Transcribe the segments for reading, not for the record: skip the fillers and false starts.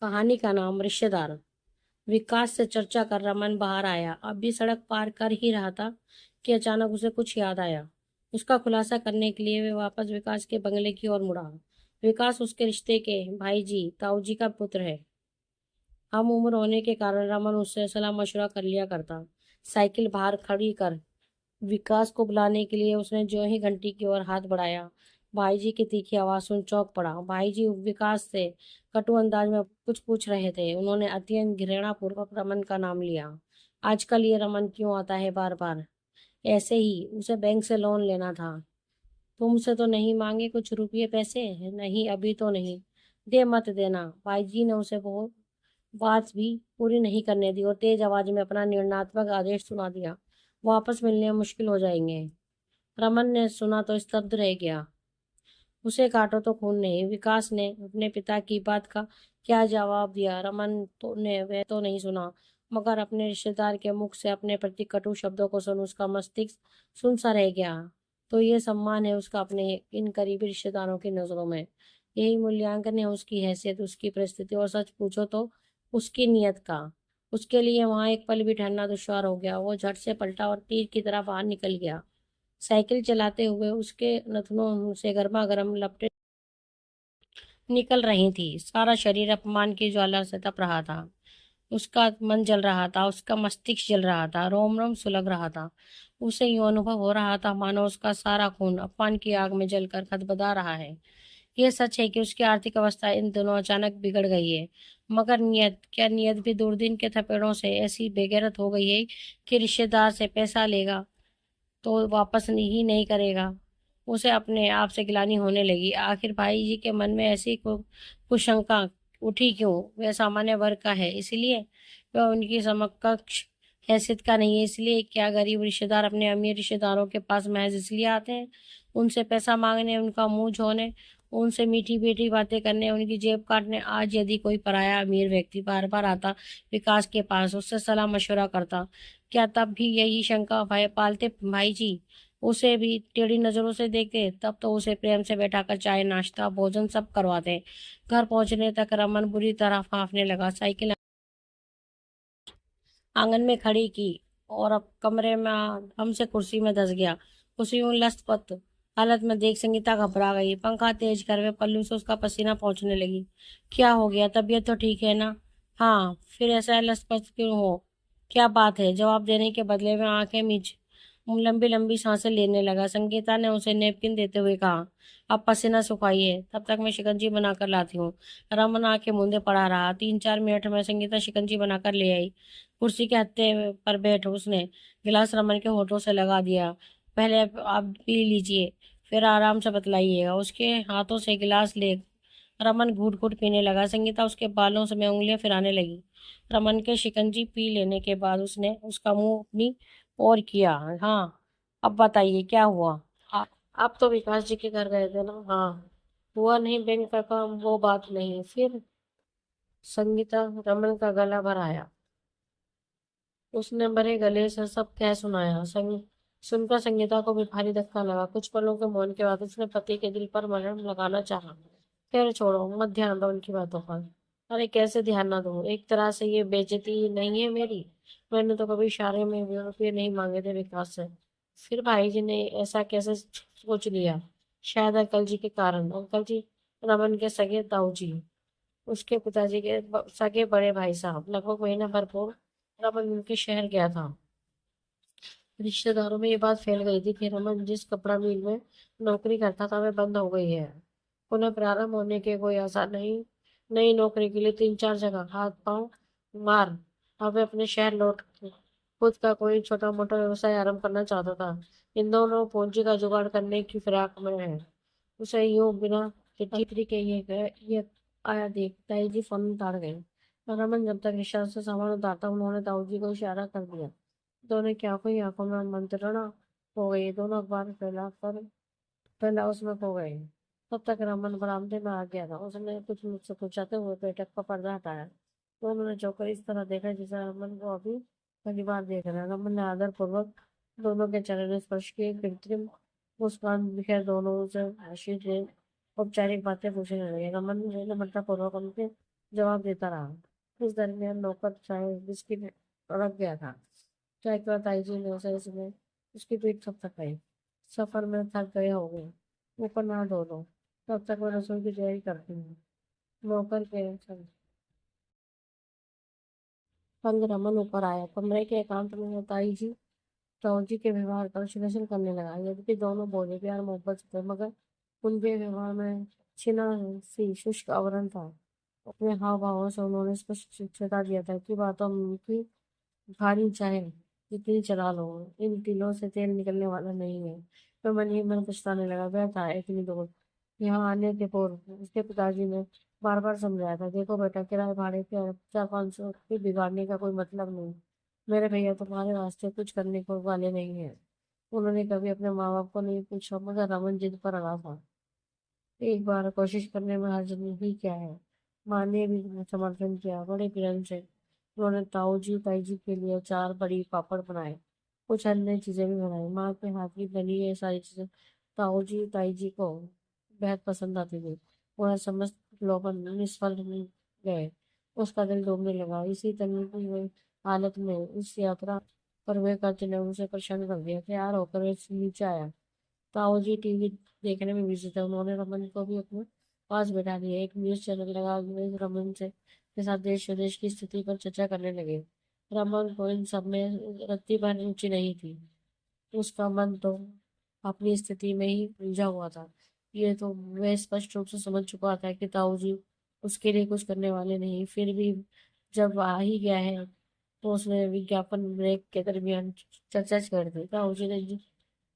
कहानी का नाम रिश्तेदार। विकास से चर्चा कर रमन बाहर आया। अब भी सड़क पार कर ही रहा था कि अचानक उसे कुछ याद आया। उसका खुलासा करने के लिए वे वापस विकास के बंगले की ओर मुड़ा। विकास उसके रिश्ते के भाई जी ताऊ जी का पुत्र है। हम उम्र होने के कारण रमन उससे सलाह मशवरा कर लिया करता। साइकिल बाहर खड़ी कर विकास को बुलाने के लिए उसने जो ही घंटी की ओर हाथ बढ़ाया, भाई जी की तीखी आवाज सुन चौंक पड़ा। भाई जी विकास से कटु अंदाज में कुछ पूछ रहे थे। उन्होंने अत्यंत घृणापूर्वक रमन का नाम लिया। आजकल ये रमन क्यों आता है बार बार? ऐसे ही उसे बैंक से लोन लेना था। तुमसे तो नहीं मांगे कुछ रुपये पैसे? नहीं, अभी तो नहीं। दे मत देना। भाई जी ने उसे वो बात भी पूरी नहीं करने दी और तेज आवाज में अपना निर्णयात्मक आदेश सुना दिया। वापस मिलने में मुश्किल हो जाएंगे। रमन ने सुना तो स्तब्ध रह गया। उसे काटो तो खून नहीं। विकास ने अपने पिता की बात का क्या जवाब दिया? रमन तो ने वह तो नहीं सुना, मगर अपने रिश्तेदार के मुख से अपने प्रति कटु शब्दों को सुन उसका मस्तिष्क सुन सा रह गया। तो ये सम्मान है उसका अपने इन करीबी रिश्तेदारों की नजरों में। यही मूल्यांकन है उसकी हैसियत, उसकी परिस्थिति और सच पूछो तो उसकी नीयत का। उसके लिए वहां एक पल भी ठहरना दुश्वार हो गया। वो झट से पलटा और तीर की तरह बाहर निकल गया। साइकिल चलाते हुए उसके नथनों से गर्मा गर्म लपटें निकल रही थी। सारा शरीर अपमान की ज्वाला से तप रहा था। उसका मन जल रहा था, उसका मस्तिष्क जल रहा था, रोम रोम सुलग रहा था। उसे यूं अनुभव हो रहा था मानो उसका सारा खून अपमान की आग में जलकर खदबदा रहा है। यह सच है कि उसकी आर्थिक अवस्था इन दिनों अचानक बिगड़ गई है, मगर नीयत, क्या नीयत भी दुर्दिन के थपेड़ों से ऐसी बेगैरत हो गई है कि रिश्तेदार से पैसा लेगा तो वापस ही नहीं करेगा? उसे अपने आप से गिलानी होने लगी। आखिर भाई जी के मन में ऐसी कुशंका उठी क्यों? वह सामान्य वर्ग का है इसलिए? वह उनकी समकक्ष हैसियत का नहीं है इसलिए? क्या गरीब रिश्तेदार अपने अमीर रिश्तेदारों के पास महज इसलिए आते हैं उनसे पैसा मांगने, उनका मुंह धोने, उनसे मीठी मीठी बातें करने, उनकी जेब काटने? आज यदि कोई पराया अमीर व्यक्ति बार बार आता विकास के पास, उससे सलाह मशवरा करता, क्या तब भी यही शंका भय पालते भाई जी? उसे भी टेढ़ी नजरों से देखते? तब तो उसे प्रेम से बैठाकर चाय नाश्ता भोजन सब करवाते। घर पहुंचने तक रमन बुरी तरह फांफने लगा। साइकिल आंगन में खड़ी की और अब कमरे में हमसे कुर्सी में धस गया। उसी यूं लथपथ हालत में देख संगीता घबरा गई। पंखा तेज कर वे पल्लू से उसका पसीना पहुंचने लगी। क्या हो गया? तबीयत तो ठीक है ना? हाँ, फिर ऐसा लथपथ क्यों हो? क्या बात है? जवाब देने के बदले में आंखें मीच लंबी लंबी सांसें लेने लगा। संगीता ने उसे नेपकिन देते हुए कहा, अब पसीना सुखाइए, तब तक मैं शिकंजी बनाकर लाती हूँ। रमन आंखें मूंदे पड़ा रहा। 3-4 मिनट में संगीता शिकंजी बनाकर ले आई। कुर्सी के हत्थे पर बैठ उसने गिलास रमन के होठों से लगा दिया। पहले आप पी लीजिए, फिर आराम से बतलाइएगा। उसके हाथों से गिलास ले रमन घूट घूट पीने लगा। संगीता उसके बालों से में उंगलियां फिराने लगी। रमन के शिकंजी पी लेने के बाद उसने उसका मुंह अपनी ओर किया। हाँ, अब बताइए क्या हुआ? आप तो विकास जी के घर गए थे ना? हाँ। हुआ नहीं बैंक का काम, वो बात नहीं। फिर संगीता रमन का गला भर आया। उसने भरे गले से सब कह सुनाया। सुनकर संगीता को भी भारी धक्का लगा। कुछ पलों के मौन के बाद उसने पति के दिल पर मरहम लगाना चाहा। खैर छोड़ो, मत ध्यान दो उनकी बातों पर। अरे कैसे ध्यान ना दो? एक तरह से ये बेइज्जती ही नहीं है मेरी? मैंने तो कभी इशारे में भी रुपये नहीं मांगे थे विकास से। फिर भाई जी ने ऐसा कैसे सोच लिया? शायद अंकल जी के कारण। अंकल जी रमन के सगे ताऊ जी, उसके पिताजी के सगे बड़े भाई साहब। लगभग महीना भर पूर्व रमन उनके शहर गया था। रिश्तेदारों में ये बात फैल गई थी कि रमन जिस कपड़ा मिल में नौकरी करता था वह बंद हो गई है। पुनः प्रारंभ होने के कोई आसार नहीं। नई नौकरी के लिए 3-4 जगह हाथ पांव मार अब वह अपने शहर लौट खुद का कोई छोटा मोटा व्यवसाय आरंभ करना चाहता था। इन दोनों पूंजी का जुगाड़ करने की फिराक में है। उसे यूं बिना चिट्ठी पत्री के ये आया देख ताई जी फोन उतार गए। रमन जब तक रिक्शा से सामान उतारता उन्होंने ताऊ जी को इशारा कर दिया। दोनों की आंखों ही आंखों में मंत्रणा हो गई। दोनों अखबार फैला उसमें खो गए। तब तक रमन बरामदे में आ गया था। उसने कुछ मुझसे पूछाते हुए पेटक का पर्दा हटाया। तो उन्होंने चौकर इस तरह देखा जैसे रमन को अभी पहली बार देख रहा है। रमन ने आदर पूर्वक दोनों के चरण में स्पर्श किए। कृत्रिम मुस्कान बिखेर दोनों से आशीष दे औपचारिक बातें पूछने लगे। रमन ने नम्रता पूर्वक उनके जवाब देता रहा। इस दरमियान नौकर चाय बिस्किट रख गया था। चाय के बाद ताई जी ने उसे इसमें उसकी पीठ थपथपाई। सफर में थक गए हो गए, ऊपर ना धो लो, तब तक मैं रसोई की तैयारी करती हूँ। नौकर के संग रमन ऊपर आया। कमरे के एकांत में ताऊ जी के व्यवहार का विश्लेषण करने लगा। यद्यपि दोनों बोले प्यार मोहब्बत से थे, मगर उनके व्यवहार में छिना सी शुष्क आवरण था। अपने हाव भावों से उन्होंने स्पष्ट चेता दिया था कि बातों की भारी चाहे जितनी चला लो, इन तिलों से तेल निकलने वाला नहीं है। तो मन ही मन पछताने लगा। वह था इतनी दूर यहाँ आने के पूर्व उसके पिताजी ने बार बार समझाया था, देखो बेटा, किराए भाड़े के 400-500 रुपये बिगाड़ने का कोई मतलब नहीं। मेरे भैया तुम्हारे वास्ते कुछ करने को वाले नहीं है। उन्होंने कभी अपने माँ बाप को नहीं पूछा, मगर रमन जिद पर अड़ा था। एक बार कोशिश करने में हर्ज नहीं क्या है। माँ ने भी समर्थन किया। बड़े प्रेम से उन्होंने ताई जी के लिए 4 बड़ी पापड़ बनाए। कुछ अन्य चीजें भी बनाई। माँ के हाथ की बनी ये सारी चीजें ताई जी को बेहद पसंद आती थी। वह समस्त लोगन निष्फल गए। उसका दिल डूबने लगा। इसी तंगी की हुई हालत में इस यात्रा पर वे कर्ज ने उसे परेशान कर दिया। तैयार होकर वे नीचे आया। ताऊ जी टीवी देखने में बिजी थे। उन्होंने रमन को भी अपने पास बैठा दिया। एक न्यूज चैनल लगा। वे रमन से के साथ देश विदेश की स्थिति पर चर्चा करने लगे। रमन को इन सब में रत्ती भर रुचि नहीं थी। उसका मन तो अपनी स्थिति में ही उलझा हुआ था। ये तो वह स्पष्ट रूप से समझ चुका था कि ताऊ जी उसके लिए कुछ करने वाले नहीं। फिर भी जब आ ही गया है तो उसने विज्ञापन ब्रेक के दरमियान चर्चा कर दी। ताऊ जी ने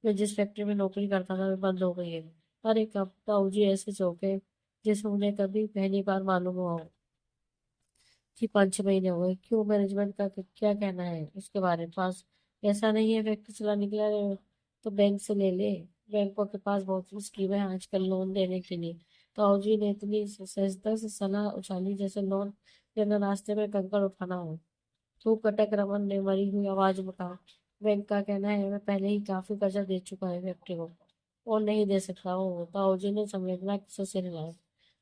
मैं जिस फैक्ट्री में नौकरी करता था, वे बंद हो गई है। अरे कब ताऊ जी ऐसे चौंके जैसे उन्हें कभी पहली बार मालूम हुआ हो कि 5-6 महीने हुए। क्यों, मैनेजमेंट का क्या कहना है उसके बारे में? पास ऐसा नहीं है फैक्ट्री चला निकला है तो बैंक से ले ले। बैंकों के पास बहुत सी स्कीम है आजकल लोन देने के लिए। ताऊ जी ने इतनी सहजता से सलाह उछाली जैसे लोन लेना रास्ते में कंकड़ उठाना हो। तू कटक रमन ने मरी हुई आवाज में कहा। बैंक का कहना है मैं पहले ही काफी कर्जा दे चुका है फैक्ट्री को और नहीं दे सकता हूँ। ताऊजी ने संवेदना से सिर हिलाया।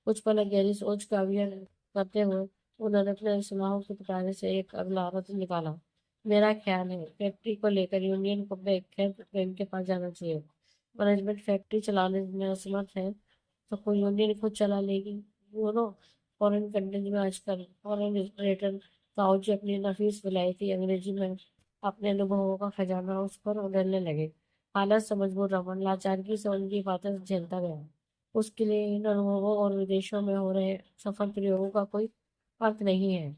कुछ पल गहरी सोच का व्यक्त करते हुए उन्होंने अपने सुनाहों के पिटारे से एक अगला आरोप निकाला। मेरा ख्याल है फैक्ट्री को लेकर यूनियन को बैंक के पास जाना चाहिए। मैनेजमेंट फैक्ट्री चलाने में असमर्थ है तो कोई यूनियन खुद चला लेगी। दोनों फॉरेन कंट्रीज में आजकल फॉरेन रिटर्न ताऊ जी अपनी नफीस विलायती अंग्रेजी में अपने अनुभवों का खजाना उस पर उड़ेलने लगे। हालत से मजबूर रमन लाचारगी से उनकी बातें झेलता गया। उसके लिए इन अनुभवों और विदेशों में हो रहे सफल प्रयोगों का कोई अर्थ नहीं है।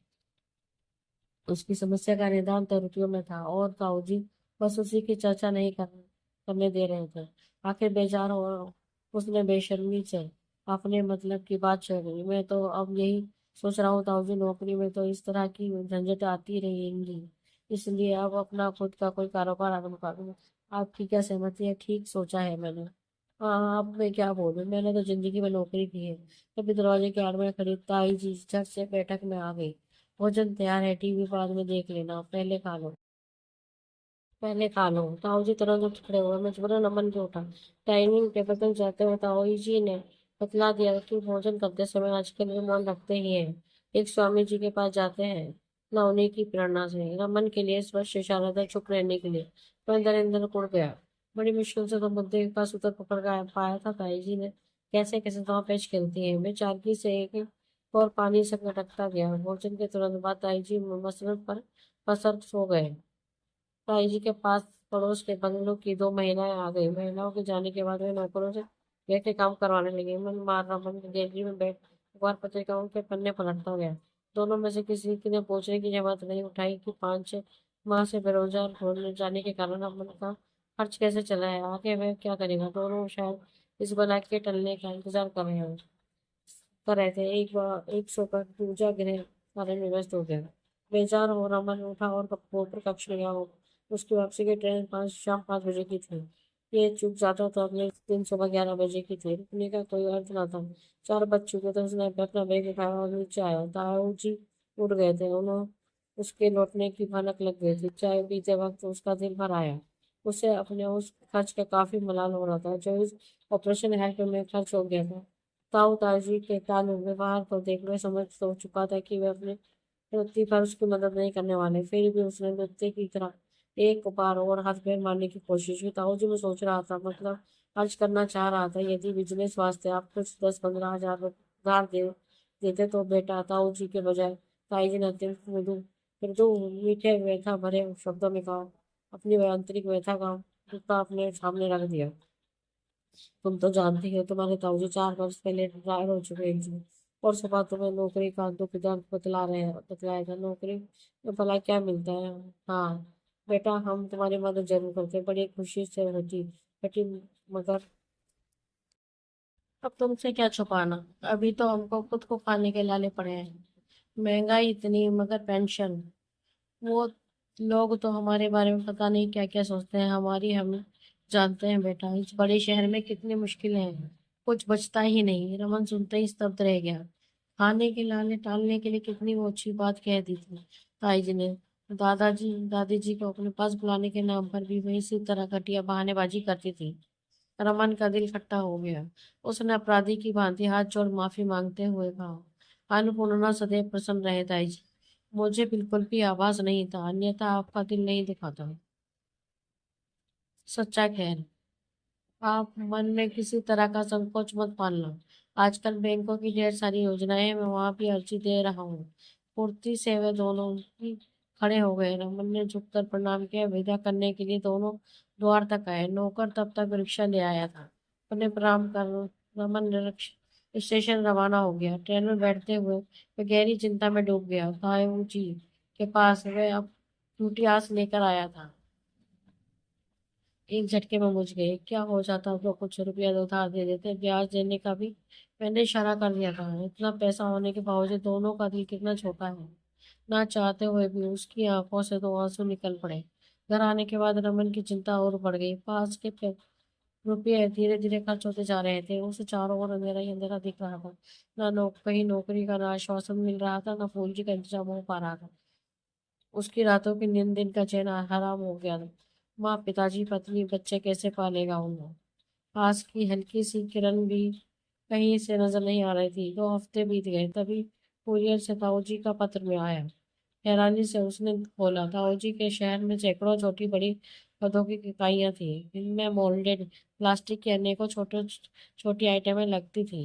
उसकी समस्या का निदान तो रुपयों में था और ताऊ जी बस उसी की चर्चा नहीं करने दे रहे थे। आखिर बेजार हो उसने बेशर्मी से अपने मतलब की बात छेड़ दी। मैं तो अब यही सोच रहा हूँ ताऊ जी, नौकरी में तो इस तरह की झंझट आती रहेंगी, इसलिए अब अपना खुद का कोई कारोबार आरंभ करूँ। आपकी क्या सहमति है? ठीक सोचा है मैंने। हाँ, अब मैं क्या बोलूं, मैंने तो जिंदगी में नौकरी की है। तभी दरवाजे के आड़ में खड़ी ताई जी झट से बैठक में आ गई। भोजन तैयार है, टीवी बाद में देख लेना, पहले खा लो। पहले खा लो। ताऊ जी तुरंत उठ खड़े हुए। मजबूरन नमन के उठा। डाइनिंग टेबल पर जाते हुए ताऊ जी ने बतला दिया कि भोजन करते समय आजकल वे मौन रखते ही हैं। एक स्वामी जी के पास जाते हैं न उन्हीं की प्रेरणा से। रमन के लिए स्पष्ट इशारा था चुप रहने के लिए। वह दरिंदर कुड़ गया। बड़ी मुश्किल से तो मुद्दे का सूत्र पकड़ पाया था। ताई जी ने कैसे कैसे दांव पेच खेलती है। मैं चारकी से एक और पानी से लटकता गया। भोजन के तुरंत बाद ताई जी मसरत पर पसर सो गए। ताई जी के पास पड़ोस के बंगलों की 2 महिलाएं आ गई। महिलाओं के जाने के बाद वे नौकरों से बैठे काम करवाने लगे। मन मार रमन गैलरी में बैठ अखबार पत्रिकाओं के पन्ने पलटता गया। दोनों में से किसी ने पूछने की जरूरत नहीं उठाई कि 5-6 माह से बेरोजगार होने जाने के कारण रमन का खर्च कैसे चला है, आगे वह क्या करेगा। दोनों शायद इस बला के टलने का इंतजार कर रहे थे। एक बार एक सोकर पूजा गृह कार्य में व्यस्त हो गया। बेजार हो रमन उठा और होकर कक्ष में गया। उसकी वापसी की ट्रेन शाम 5 बजे की थी। ये चूक जाता तो अगले दिन सुबह 11 बजे की थी। रुकने का कोई अर्थ न था। 4 बज चुके थे। उसने अपना बैग उठाया और नीचे आया। ताऊ जी उठ गए थे। उन्होंने उसके लौटने की भनक लग गई थी। चाय पीते वक्त उसका दिल भर आया। उसे अपने उस खर्च का काफी मलाल हो रहा था जो इस ऑपरेशन हेल्प में खर्च हो गया था। ताऊ ताजी के काल व्यवहार को देखकर समझ तो चुका था कि वे अपने मृत्यु पर उसकी मदद नहीं करने वाले। फिर भी उसने मृत्यु की तरह एक बार और हाथ पैर मारने की कोशिश की। ताऊ जी मैं सोच रहा था, मतलब अर्ज करना चाह रहा था, यदि बिजनेस वास्ते आप कुछ 10-15 हजार उधार देते तो बेटा। ताऊ जी के बजाय ताई जी ने अत्यंत मृदु मृदु मीठे व्यथा भरे शब्दों में कहा, अपनी आंतरिक व्यथा का टुकड़ा अपने सामने रख दिया। तुम तो जानती हो तुम्हारे ताऊजी 4 वर्ष पहले रिटायर हो चुके हैं। और सुबह तुम्हें नौकरी का दुख दर्द बतलाया था। नौकरी में भला क्या मिलता है? हाँ बेटा, हम तुम्हारी मदद जरूर करते, बड़ी खुशी से होती बेटी, मगर अब तुमसे क्या छुपाना। अभी तो हमको खुद को खाने के लाले पड़े हैं। महंगाई इतनी, मगर पेंशन। वो लोग तो हमारे बारे में पता नहीं क्या क्या सोचते हैं, हमारी हम जानते हैं बेटा। इस बड़े शहर में कितनी मुश्किलें हैं, कुछ बचता ही नहीं। रमन सुनते ही स्तब्ध रह गया। खाने के लाले टालने के लिए कितनी वो अच्छी बात कह दी थी ताई जी ने। दादाजी दादी जी को अपने पास बुलाने के नाम पर भी वही इसी तरह घटिया बहानेबाजी करती थी। रमन का दिल खट्टा हो गया। उसने अपराधी की भांति हाथ जोड़ माफी मांगते हुए कहा, अन्नपूर्णा सदैव प्रसन्न रहे ताई जी। मुझे बिल्कुल भी आभास नहीं था, अन्यथा आपका दिल नहीं दिखाता। सच्चा खैर, आप मन में किसी तरह का संकोच मत पालना। आजकल बैंकों की ढेर सारी योजनाएं हैं, मैं वहां भी अर्जी दे रहा हूँ। फुर्ती से वे दोनों ही खड़े हो गए। रमन ने झुककर प्रणाम किया। विदा करने के लिए दोनों द्वार तक आए। नौकर तब तक रिक्शा ले आया था। उन्हें प्रणाम कर रमन ने स्टेशन रवाना हो गया। ट्रेन में बैठते हुए वह गहरी चिंता में डूब गया। ताऊ जी के पास वह अब टूटी आस लेकर आया था। एक झटके में मुझ गए। क्या हो जाता तो कुछ रुपया उधार दे देते, ब्याज देने का भी मैंने इशारा कर दिया था। इतना पैसा होने के बावजूद दोनों का दिल कितना छोटा है। ना चाहते हुए भी उसकी आंखों से तो आंसू निकल पड़े। घर आने के बाद रमन की चिंता और बढ़ गई। पास के रुपये धीरे धीरे खर्च होते जा रहे थे। उसे चारों ओर अंधेरा ही अंधेरा दिख रहा था। कहीं नौकरी का ना आश्वासन मिल रहा था, ना पूंजी का इंतजाम हो पा रहा था। उसकी रातों की नींद, दिन का चैन हराम हो गया था। माँ, पिताजी, पत्नी, बच्चे कैसे पालेगा उन्हें? पास की हल्की सी किरण भी कहीं से नजर नहीं आ रही थी। 2 हफ्ते बीत गए, तभी कुरियर से ताऊ जी का पत्र में आया। हैरानी से उसने खोला। ताऊ जी के शहर में सैकड़ों छोटी बड़ी औद्योगिक इकाइयां थी। इनमें मोल्डेड प्लास्टिक की अनेकों छोटे छोटी आइटमें लगती थी।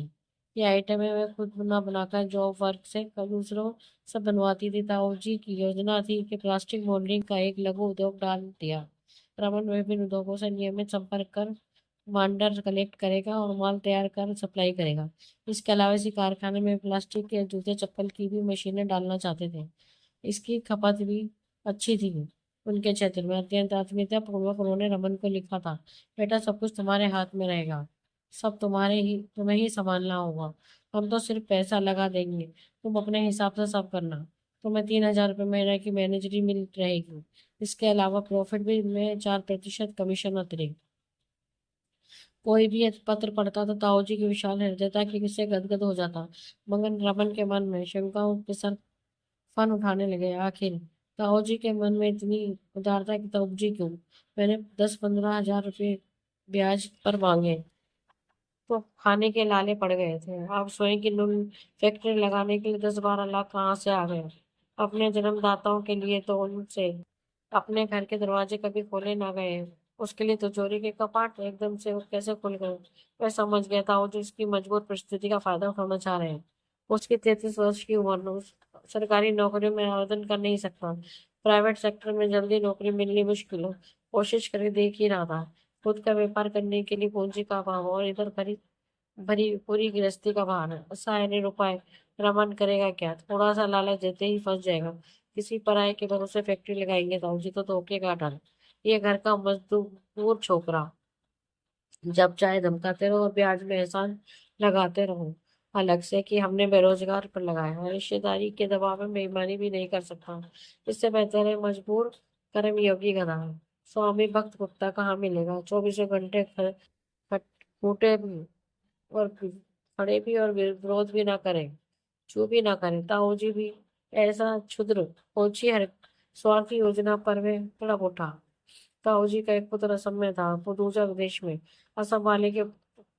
ये आइटमें वे खुद न बनाकर जॉब वर्क से दूसरों से बनवाती थी। ताऊ जी की योजना थी कि प्लास्टिक मोल्डिंग का एक लघु उद्योग डाल दिया। रमन विभिन्न उद्योगों से नियमित संपर्क कर मांडर कलेक्ट करेगा और माल तैयार कर सप्लाई करेगा। इसके अलावा इसी कारखाने में प्लास्टिक के जूते चप्पल की भी मशीनें डालना चाहते थे। इसकी खपत भी अच्छी थी। उनके क्षेत्र में अत्यंत आत्मीयता पूर्वक उन्होंने रमन को लिखा था, बेटा सब कुछ तुम्हारे हाथ में रहेगा, सब तुम्हें ही संभालना होगा। हम तो सिर्फ पैसा लगा देंगे, तुम अपने हिसाब से सब करना। तुम्हें 3,000 रुपये महीने की मैनेजरी मिल रहेगी। इसके अलावा प्रॉफिट भी में 4% कमीशन अतिरिक्त। कोई भी पत्र पढ़ता तो ताऊ जी की विशाल हृदयता की से गदगद हो जाता। मगर रमन के मन में शंकाओं के सर फन उठाने लगे। आखिर ताऊ जी के मन में इतनी उदारता की तो उपजी क्यों? मैंने 10-15 हजार रुपये ब्याज पर मांगे तो खाने के लाले पड़ गए थे। आप स्वयं की नून फैक्ट्री लगाने के लिए 10-12 लाख कहाँ से आ गए? अपने जन्मदाताओं के लिए तो उनसे अपने घर के दरवाजे कभी खोले ना गए। उसके लिए तो चोरी के कपाट एकदम से वो कैसे खुल गए? मैं समझ गया था वो जो इसकी मजबूर परिस्थिति का फायदा उठाना चाह रहे हैं। उसकी 33 वर्ष की उम्र में उस सरकारी नौकरी में आवेदन कर नहीं सकता। प्राइवेट सेक्टर में जल्दी नौकरी मिलनी मुश्किल हो। कोशिश करके देख ही रहा था। खुद का व्यापार करने के लिए पूंजी का अभाव और इधर भरी भरी पूरी गृहस्थी का भार है। असहाय उपाय। रमन करेगा क्या? थोड़ा सा लालच देते ही फंस जाएगा। किसी पराये के भरोसे फैक्ट्री लगाएंगे तो जी तो धोखे का डर। ये घर का मजदूर छोकरा, जब चाहे धमकाते रहो और ब्याज में एहसान लगाते रहो। अलग से कि हमने बेरोजगार पर लगाया है, रिश्तेदारी के दबाव में बेईमानी भी नहीं कर सकता। इससे बेहतर है मजबूर कर्मयोगी गधा। स्वामी भक्त गुप्ता कहाँ मिलेगा? 24 घंटे फूटे भी और खड़े भी और विरोध भी ना करें, चुप भी ना करें। ताऊ जी भी ऐसा क्षुद्र ओछी हर स्वार्थी योजना पर वे तड़प उठा। ताऊ जी का एक पुत्र असम में था, वो दूसरा विदेश में। असम वाले के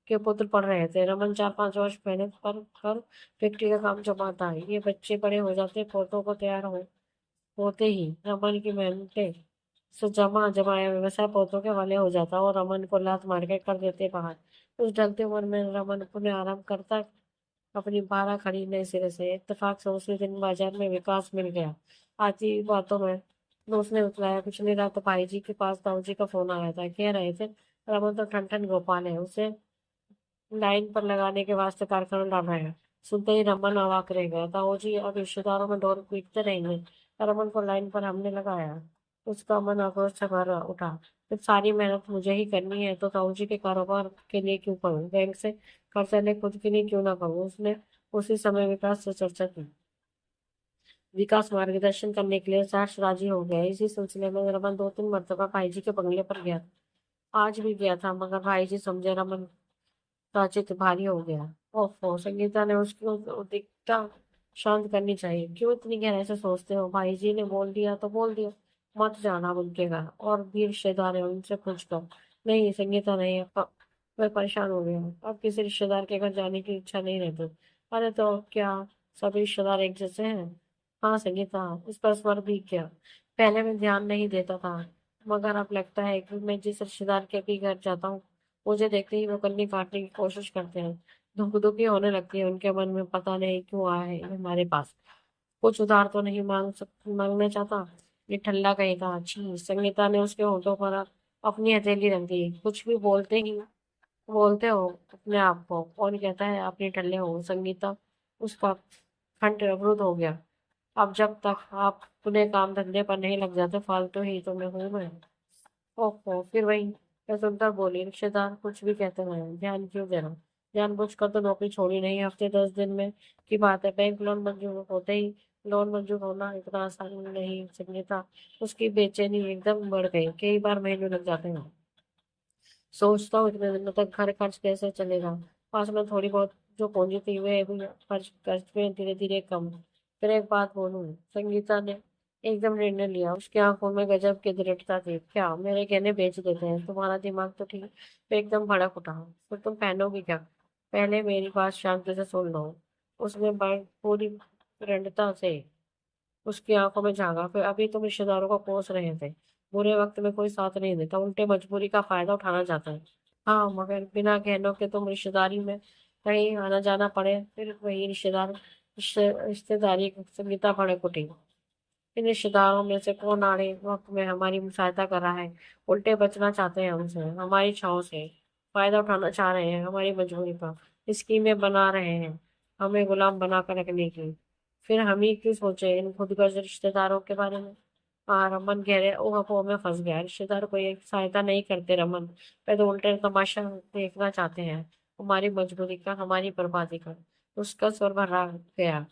के पुत्र पढ़ रहे थे। रमन 4-5 वर्ष मेहनत कर फैक्ट्री का काम जमाता है। ये बच्चे बड़े हो जाते, पोतों को तैयार होते ही रमन की मेहनतें से जमा जमाया व्यवसाय पोतों के वाले हो जाता और रमन को लात मार के कर देते बाहर। उस ढलते उम्र में रमन पुनः आराम करता अपनी बारह खड़ी नए सिरे से। इत्तेफाक से उसी दिन बाजार में विकास मिल गया। आती बातों में दोस्त ने बतलाया, पिछली रात तो भाई जी के पास ताऊ जी का फोन आया था। कह रहे थे रमन तो ठन ठन गोपाल है, उसे लाइन पर लगाने के वास्ते कारखाना डाल रहे हैं। सुनते ही रमन अवाक रह गया। ताऊ जी अब रिश्तेदारों में ढोल पीटते रहेंगे, रमन को लाइन पर हमने लगाया। उसका मन आक्रोश से भर उठा। जब सारी मेहनत मुझे ही करनी है तो ताऊ जी के कारोबार के लिए क्यों करूं, बैंक से कर्जा ले खुद के लिए क्यों ना करूं। उसने उसी समय विकास से चर्चा की। विकास मार्गदर्शन करने के लिए साठ राजी हो गया। इसी सिलसिले में रमन 2-3 मरतबा भाई जी के बंगले पर गया। आज भी गया था, मगर भाई जी समझे रमन का चित्त भारी हो गया। ओफो, संगीता ने उसकी उद्विग्नता शांत करनी चाहिए। क्यों इतनी गहराई से सोचते हो? भाई जी ने बोल दिया तो बोल दिया, मत जाना उनके घर। और भी रिश्तेदार है, उनसे पूछ लो। नहीं संगीता नहीं, मैं परेशान हो गया हूँ। अब किसी रिश्तेदार के घर जाने की इच्छा नहीं रहती। अरे तो क्या सभी रिश्तेदार एक जैसे हैं? हाँ संगीता, इस पर स्वर भी क्या। पहले मैं ध्यान नहीं देता था, मगर अब लगता है कि मैं जिस रिश्तेदार के भी घर जाता हूँ, मुझे देखते ही वो कन्नी काटने की कोशिश करते हैं। धुक-धुकी होने लगती है उनके मन में। पता नहीं क्यों आया है ये हमारे पास। कुछ उधार तो नहीं मांगना चाहता, ये ठल्ला कहेगा। छी, संगीता ने उसके होठों पर अपनी हथेली रख दी। कुछ भी बोलते हो अपने आप को, कौन कहता है अपने टल्ले हो? संगीता, उसका कंठ अवरुद्ध हो गया। अब जब तक आप अपने काम धंधे पर नहीं लग जाते, फालतू ही तो मैं हूं मैं। ओहो, फिर वही मैं सुनकर बोली, रिश्तेदार कुछ भी कहते हैं, ध्यान क्यों देना। जानबूझकर तो नौकरी छोड़ी नहीं। हफ्ते 10 दिन में की बात है, बैंक लोन मंजूर होते ही। लोन मंजूर होना इतना आसान नहीं संगीता। उसकी बेचैनी एकदम बढ़ गई। कई बार महीने लग जाते हैं। सोचता हूँ इतने दिनों तक घर खर्च कैसे चलेगा। पास में थोड़ी बहुत जो पूंजी थी वे भी खर्च खर्च में धीरे धीरे कम। फिर एक बात बोलूं, संगीता ने एकदम निर्णय लिया। उसकी आंखों में गजब की दृढ़ता थी। क्या मेरे गहने बेच देते हैं? तुम्हारा दिमाग तो ठीक है। एकदम भड़क उठा। फिर तुम पहनोगी क्या? पहले मेरी बात शांति से सुन लो। उसने पूरी दृढ़ता से उसकी आंखों में झांका। फिर अभी तुम रिश्तेदारों को कोस रहे थे। बुरे वक्त में कोई साथ नहीं देता, उल्टे मजबूरी का फायदा उठाना चाहता है। हाँ, मगर बिना गहनों के तुम रिश्तेदारी में कहीं आना जाना पड़े, फिर वही रिश्तेदारी संगीता भड़क उठी। इन रिश्तेदारों में से कौन आड़े वक्त में हमारी सहायता कर रहा है? उल्टे बचना चाहते हैं हमसे, हमारी छाओं से। फायदा उठाना चाह रहे हैं हमारी मजबूरी का। स्कीमें बना रहे हैं हमें गुलाम बना कर रखने की। फिर हम ही क्यों सोचे इन खुदगर्ज रिश्तेदारों के बारे में? हाँ, रमन गहरे ऊहापोह में फंस गया। रिश्तेदार कोई सहायता नहीं करते रमन, वे तो उल्टे तमाशा देखना चाहते हैं, हमारी मजबूरी का, हमारी बर्बादी का। उसका स्वर भरा गया।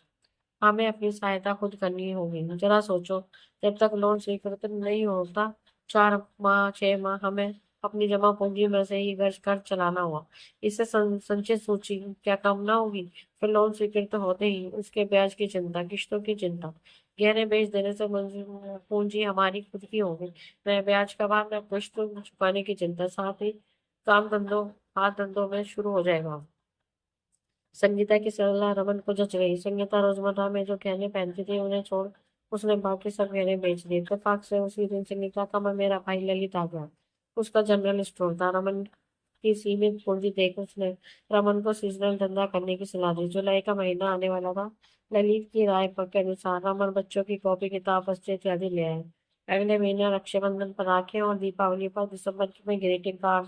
हमें अपनी सहायता खुद करनी होगी। जरा सोचो, जब तक लोन स्वीकृत नहीं होता, 4 माह 6 माह हमें अपनी जमा पूंजी में से ही घर चलाना हुआ। इससे संचित सूची क्या कम ना होगी? फिर लोन स्वीकृत होते ही उसके ब्याज की चिंता, किश्तों की चिंता। गहने बेच देने से पूंजी हमारी खुद की होगी। मैं ब्याज का बाद में किश्तों चुकाने की चिंता, साथ ही काम धंधों हाथ धंधों में शुरू हो जाएगा। संगीता की सलाह रमन को जच गई। संगीता रोजमर्रा में जो गहने पहनती थी उन्हें छोड़ उसने बाकी सब गहने बेच दिए। इत्तेफाक से उसी दिन संगीता का मेरा भाई ललित आ गया। उसका जनरल स्टोर था। रमन की सीमित पूंजी देख उसने रमन को सीजनल धंधा करने की सलाह दी। जुलाई का महीना आने वाला था। ललित की राय के अनुसार रमन बच्चों की कॉपी किताब वस्त्र इत्यादि ले आए। अगले महीने रक्षाबंधन पर राखी और दीपावली पर दिसंबर में ग्रीटिंग कार्ड,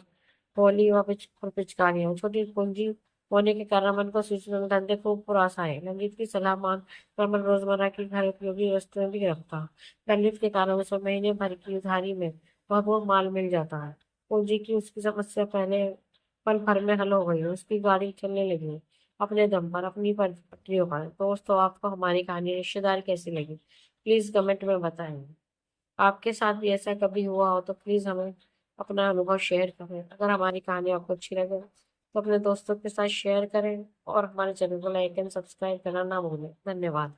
होली और पिचकारियां। छोटी पूंजी होने के कारण रमन को सीजनल धंधे खूब पुरास आए। ललित की सलाह मान रमन रोजमर्रा की घर उपयोगी वस्तुएं भी रखता। ललित के कारण उसे महीने भर की उधारी में भरपूर माल मिल जाता है। पूंजी की उसकी समस्या पहले पल भर में हल हो गई। उसकी गाड़ी चलने लगी अपने दम पर, अपनी पटरियों पर। दोस्तों, आपको हमारी कहानी रिश्तेदार कैसी लगी, प्लीज कमेंट में बताएं। आपके साथ भी ऐसा कभी हुआ हो तो प्लीज हमें अपना अनुभव शेयर करें। अगर हमारी कहानी आपको अच्छी लगे तो अपने दोस्तों के साथ शेयर करें और हमारे चैनल को लाइक एंड सब्सक्राइब करना ना भूलें। धन्यवाद।